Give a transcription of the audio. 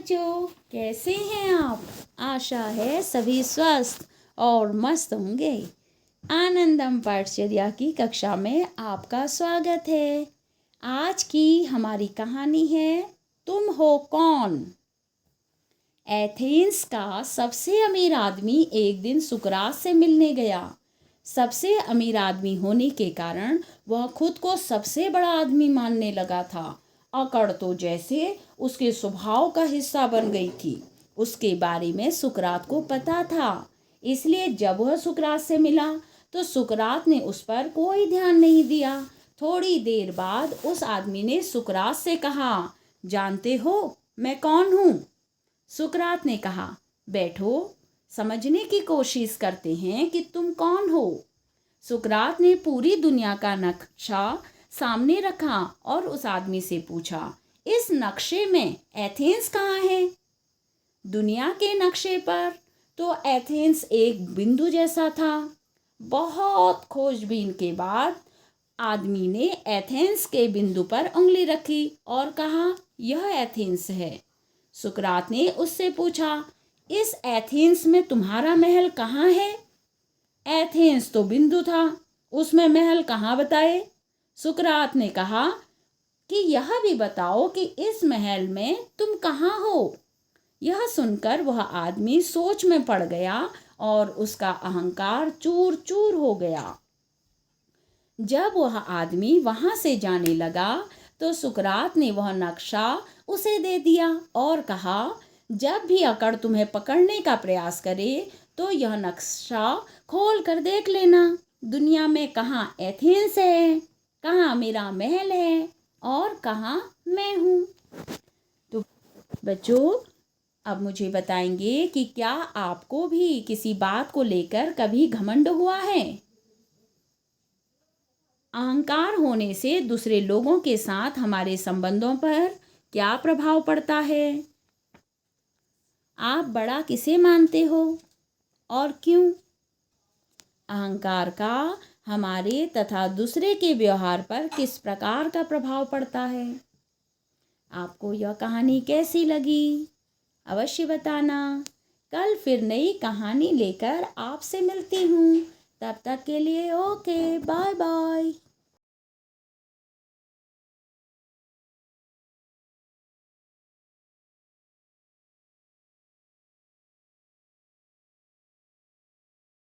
बच्चों, कैसे हैं आप? आशा है सभी स्वस्थ और मस्त होंगे। आनंदम पाठचर्या की कक्षा में आपका स्वागत है। आज की हमारी कहानी है तुम हो कौन। एथेंस का सबसे अमीर आदमी एक दिन सुकरात से मिलने गया। सबसे अमीर आदमी होने के कारण वह खुद को सबसे बड़ा आदमी मानने लगा था। अकड़ तो जैसे उसके स्वभाव का हिस्सा बन गई थी। उसके बारे में सुकरात को पता था, इसलिए जब वह सुकरात से मिला तो सुकरात ने उस पर कोई ध्यान नहीं दिया। थोड़ी देर बाद उस आदमी ने सुकरात से कहा, जानते हो मैं कौन हूँ? सुकरात ने कहा, बैठो, समझने की कोशिश करते हैं कि तुम कौन हो। सुकरात ने पूरी दुनिया का नक्शा सामने रखा और उस आदमी से पूछा, इस नक्शे में एथेंस कहाँ है? दुनिया के नक्शे पर तो एथेंस एक बिंदु जैसा था। बहुत खोजबीन के बाद आदमी ने एथेंस के बिंदु पर उंगली रखी और कहा, यह एथेंस है। सुकरात ने उससे पूछा, इस एथेंस में तुम्हारा महल कहाँ है? एथेंस तो बिंदु था, उसमें महल कहाँ बताए? सुकरात ने कहा कि यह भी बताओ कि इस महल में तुम कहाँ हो। यह सुनकर वह आदमी सोच में पड़ गया और उसका अहंकार चूर चूर हो गया। जब वह आदमी वहां से जाने लगा तो सुकरात ने वह नक्शा उसे दे दिया और कहा, जब भी अकड़ तुम्हें पकड़ने का प्रयास करे तो यह नक्शा खोल कर देख लेना। दुनिया में कहाँ एथेंस है, कहाँ मेरा महल है और कहाँ मैं हूँ। तो बच्चों, अब मुझे बताएंगे कि क्या आपको भी किसी बात को लेकर कभी घमंड हुआ है? अहंकार होने से दूसरे लोगों के साथ हमारे संबंधों पर क्या प्रभाव पड़ता है? आप बड़ा किसे मानते हो और क्यों? अहंकार का हमारे तथा दूसरे के व्यवहार पर किस प्रकार का प्रभाव पड़ता है? आपको यह कहानी कैसी लगी? अवश्य बताना। कल फिर नई कहानी लेकर आपसे मिलती हूँ। तब तक के लिए ओके, बाय बाय।